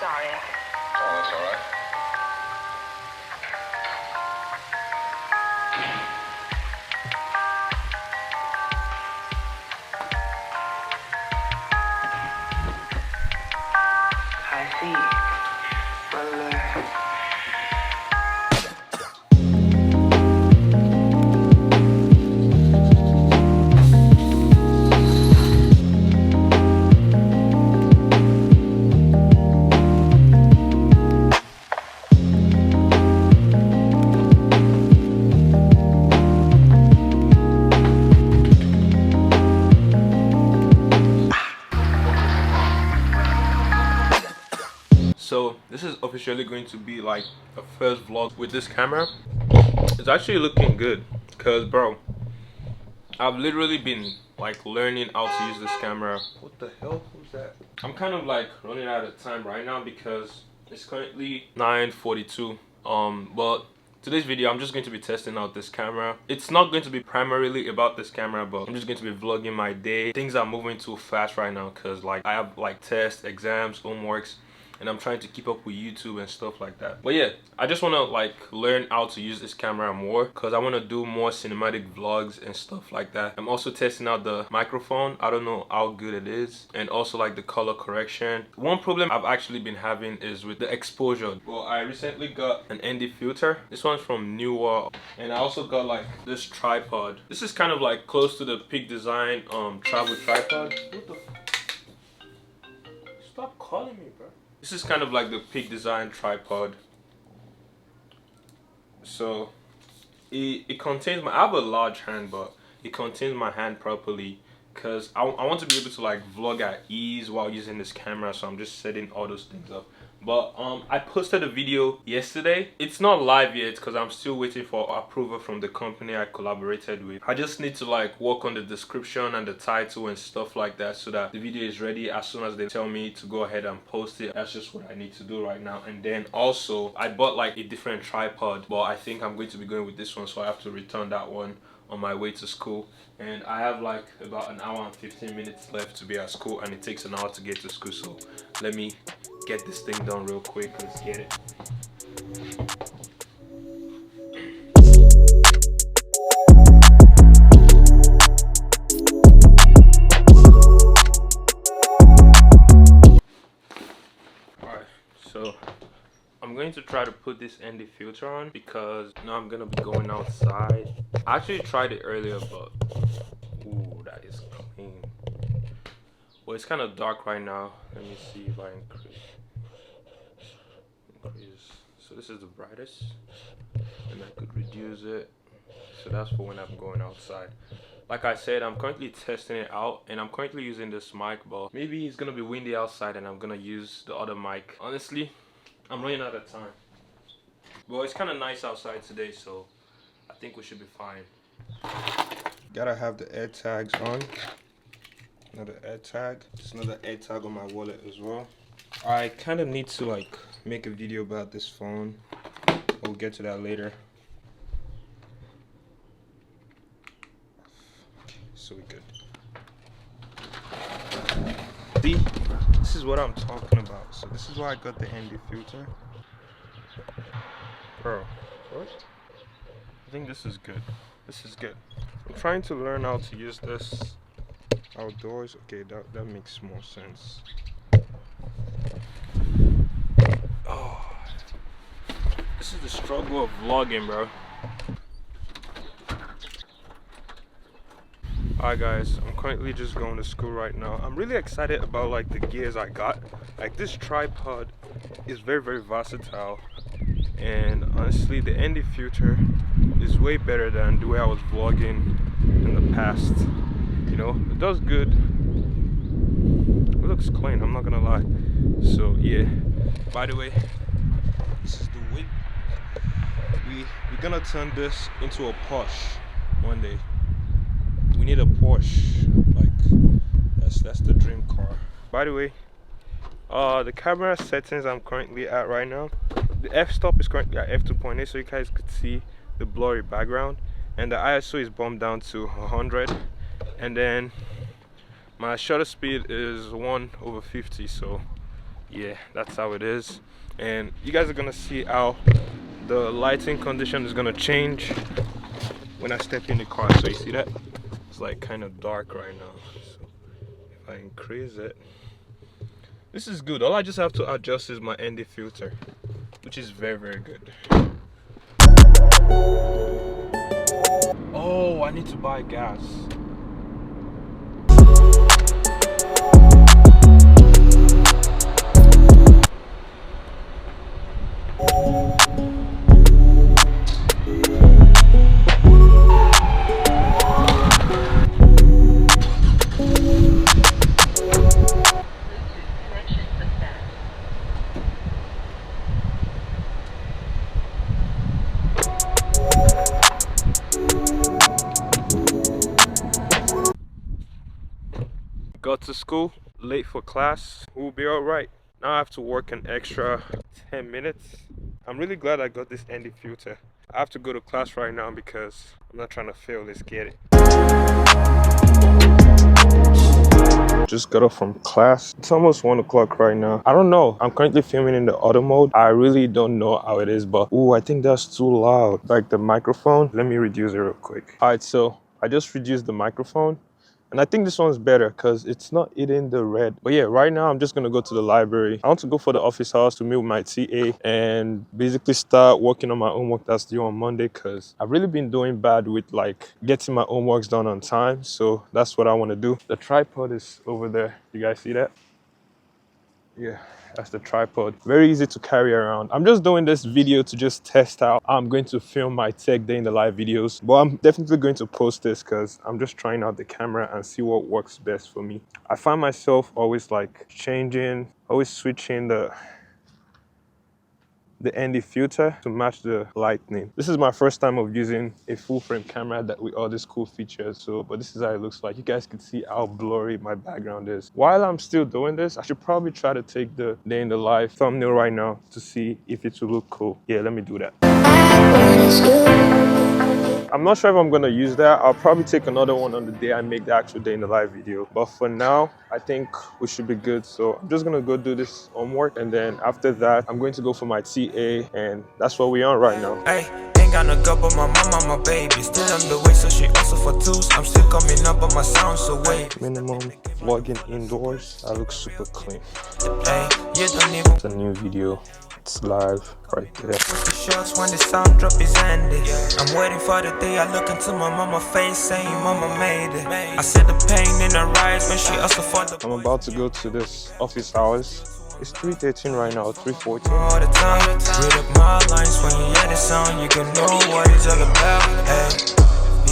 sorry. Oh, that's all right. I see. Well, So this is officially going to be like a first vlog with this camera. It's actually looking good because, bro, I've literally been like learning how to use this camera. What the hell was that? I'm kind of like running out of time right now because it's currently 9:42. But today's video I'm just going to be testing out this camera. It's not going to be primarily about this camera, but I'm just going to be vlogging my day. Things are moving too fast right now because like I have like tests, exams, homeworks, and I'm trying to keep up with YouTube and stuff like that. But yeah, I just want to like learn how to use this camera more because I want to do more cinematic vlogs and stuff like that. I'm also testing out the microphone. I don't know how good it is, and also like the color correction. One problem I've actually been having is with the exposure. Well, I recently got an ND filter. This one's from Newer, and I also got like this tripod. This is kind of like close to the Peak Design travel tripod. What the stop calling me, bro. This is kind of like the Peak Design tripod. So it contains my, I have a large hand, but it contains my hand properly because I want to be able to like vlog at ease while using this camera. So I'm just setting all those things up. But I posted a video yesterday. It's not live yet because I'm still waiting for approval from the company I collaborated with. I just need to like work on the description and the title and stuff like that so that the video is ready as soon as they tell me to go ahead and post it. That's just what I need to do right now. And then also I bought like a different tripod, but I think I'm going to be going with this one, so I have to return that one on my way to school. And I have like about an hour and 15 minutes left to be at school, and it takes an hour to get to school. So let me get this thing done real quick. Let's get it. Alright, so I'm going to try to put this ND filter on because now I'm gonna be going outside. I actually tried it earlier, but ooh, that is clean. Well, it's kind of dark right now. Let me see if I increase. So this is the brightest, and I could reduce it. So that's for when I'm going outside. Like I said, I'm currently testing it out, and I'm currently using this mic, but maybe it's gonna be windy outside and I'm gonna use the other mic. Honestly, I'm running out of time. Well, it's kind of nice outside today, so I think we should be fine. Gotta have the air tags on. Another air tag. Just another air tag on my wallet as well. I kind of need to like make a video about this phone. We'll get to that later. Okay, so we good. See, this is what I'm talking about. So this is why I got the ND filter. Bro, what? I think this is good. This is good. I'm trying to learn how to use this outdoors. Okay, that makes more sense. Oh, this is the struggle of vlogging, bro. Alright guys, I'm currently just going to school right now. I'm really excited about like the gears I got. Like this tripod is very versatile, and honestly the ND filter is way better than the way I was vlogging in the past. You know, it does good. It looks clean, I'm not gonna lie. So yeah, by the way, this is the whip. We're gonna turn this into a Porsche one day. We need a Porsche, like that's the dream car. By the way, the camera settings I'm currently at right now, the f-stop is currently at f2.8, so you guys could see the blurry background, and the ISO is bumped down to 100, and then my shutter speed is 1/50, so Yeah, that's how it is. And you guys are gonna see how the lighting condition is gonna change when I step in the car. So you see that? It's like kind of dark right now. So if I increase it, this is good. All I just have to adjust is my ND filter, which is very, very good. Oh, I need to buy gas. Got to school late for class. We'll be all right. Now I have to work an extra 10 minutes. I'm really glad I got this ND filter. I have to go to class right now because I'm not trying to fail. Let's get it. Just got off from class. It's almost 1 o'clock right now. I don't know. I'm currently filming in the auto mode. I really don't know how it is, but ooh, I think that's too loud. Like the microphone. Let me reduce it real quick. All right, so I just reduced the microphone. And I think this one's better because it's not eating the red. But yeah, right now I'm just gonna go to the library. I want to go for the office hours to meet with my TA and basically start working on my homework that's due on Monday, because I've really been doing bad with like getting my homeworks done on time. So that's what I want to do. The tripod is over there. You guys see that? Yeah, that's the tripod. Very easy to carry around. I'm just doing this video to just test out how I'm going to film my tech day in the live videos. But I'm definitely going to post this because I'm just trying out the camera and see what works best for me. I find myself always like changing, always switching the ND filter to match the lightning. This is my first time of using a full frame camera that with all these cool features. So, but this is how it looks like. You guys can see how blurry my background is. While I'm still doing this, I should probably try to take the day in the life thumbnail right now to see if it will look cool. Yeah, let me do that. I'm not sure if I'm gonna use that. I'll probably take another one on the day I make the actual day in the live video. But for now, I think we should be good. So I'm just gonna go do this homework, and then after that, I'm going to go for my TA, and that's what we're on right now. Hey, ain't got no girl but my mama, my baby. Still on the way, so she also for twos. I'm still coming up, but my sound so wait. Minimum vlogging indoors. I look super clean. Hey, you don't even. It's a new video. It's live right there. The shots when the sound drop is ended. I'm waiting for the day I look into my mama face saying mama made it. I said the pain in her eyes when she also for the. I'm about to go to this office hours. It's 3:13 right now, 3:14. All the time, read up my lines when you hear the sound, you can know what it's all about. Hey,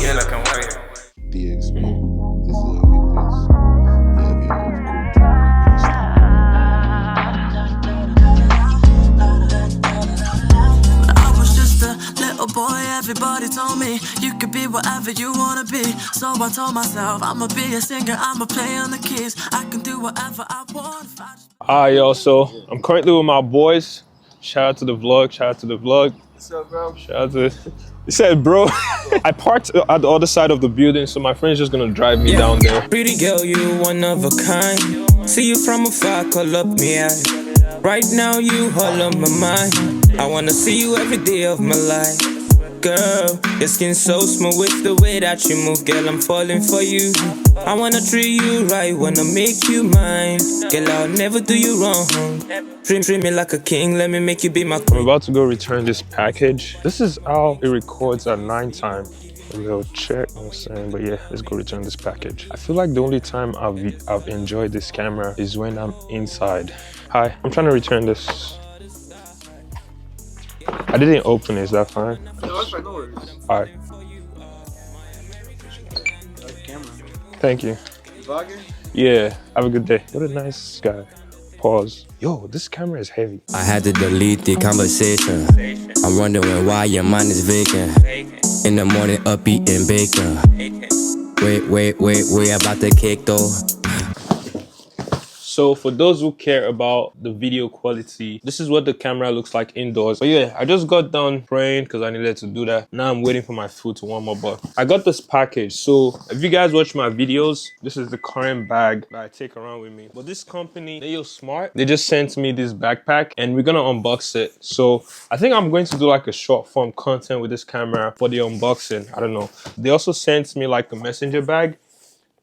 yeah, look, I'm waiting. DXP, this is how we do this. Boy, everybody told me you could be whatever you wanna be. So I told myself I'ma be a singer, I'ma play on the keys. I can do whatever I want. Alright, y'all, so I'm currently with my boys. Shout out to the vlog, shout out to the vlog. What's up, bro? Shout out to... He said, bro, I parked at the other side of the building, so my friend's just gonna drive me down there. Pretty girl, you one of a kind. See you from afar, call up me out. Right now you all on my mind. I wanna see you every day of my life. Girl, your skin so smooth with the way that you move. Girl, I'm falling for you. I wanna treat you right, wanna make you mine. Girl, I'll never do you wrong. Treat me like a king, let me make you be my queen. I'm about to go return this package. This is how it records at 9 time. A little check, I'm saying, but yeah, let's go return this package. I feel like the only time I've enjoyed this camera is when I'm inside. Hi, I'm trying to return this. I didn't open it, is that fine? No, it's fine, no worries. Alright. Thank you. Vlogging? Yeah, have a good day. What a nice guy. Pause. Yo, this camera is heavy. I had to delete the conversation. I'm wondering why your mind is vacant. In the morning, up eating bacon. Wait, we about to kick though. So for those who care about the video quality, this is what the camera looks like indoors. But yeah, I just got done praying because I needed to do that. Now I'm waiting for my food to warm up. But I got this package. So if you guys watch my videos, this is the current bag that I take around with me. But this company, they are smart. They just sent me this backpack and we're gonna unbox it. So I think I'm going to do like a short form content with this camera for the unboxing. I don't know. They also sent me like a messenger bag.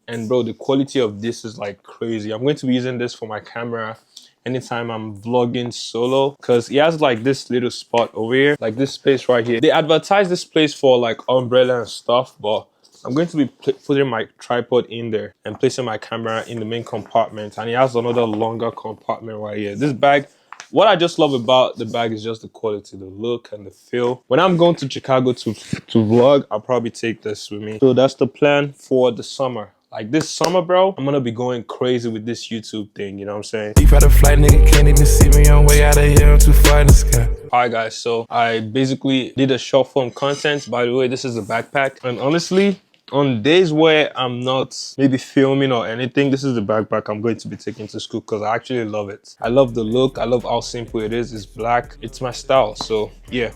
And bro, the quality of this is like crazy. I'm going to be using this for my camera anytime I'm vlogging solo, because it has like this little spot over here, like this space right here. They advertise this place for like umbrella and stuff, but I'm going to be putting my tripod in there and placing my camera in the main compartment. And it has another longer compartment right here. This bag, what I just love about the bag is just the quality, the look and the feel. When I'm going to Chicago to vlog, I'll probably take this with me. So that's the plan for the summer. Like this summer, bro, I'm gonna be going crazy with this YouTube thing, you know what I'm saying? Deep out of flight, nigga, can't even see me on way out of here, I'm too far in the sky. Alright guys, so I basically did a short form content. By the way, this is the backpack. And honestly, on days where I'm not maybe filming or anything, this is the backpack I'm going to be taking to school because I actually love it. I love the look, I love how simple it is. It's black, it's my style, so yeah.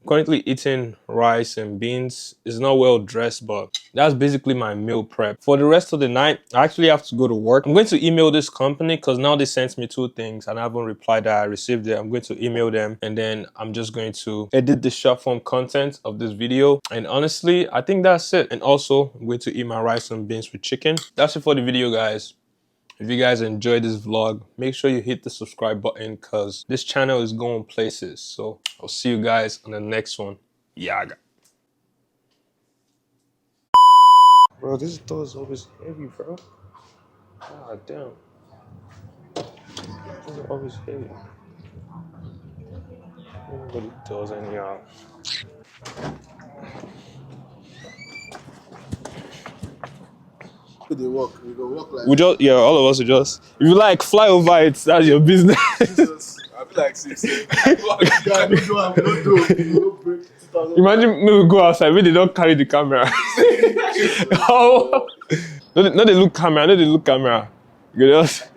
Currently eating rice and beans. It's not well dressed, but that's basically my meal prep. For the rest of the night, I actually have to go to work. I'm going to email this company because now they sent me 2 things and I haven't replied that I received it. I'm going to email them and then I'm just going to edit the short form content of this video. And honestly, I think that's it. And also, I'm going to eat my rice and beans with chicken. That's it for the video, guys. If you guys enjoyed this vlog, make sure you hit the subscribe button because this channel is going places. So I'll see you guys on the next one. Yaga. Bro, this door is always heavy, bro. God damn. This is always heavy. Nobody does anyhow. They walk. We go walk like. We just, yeah, all of us will just. If you like, fly over it. That's your business. Jesus. I be like 6. God, we don't do. Imagine maybe we go outside, maybe they don't carry the camera. Oh. No, they look camera. No, they look camera. You just.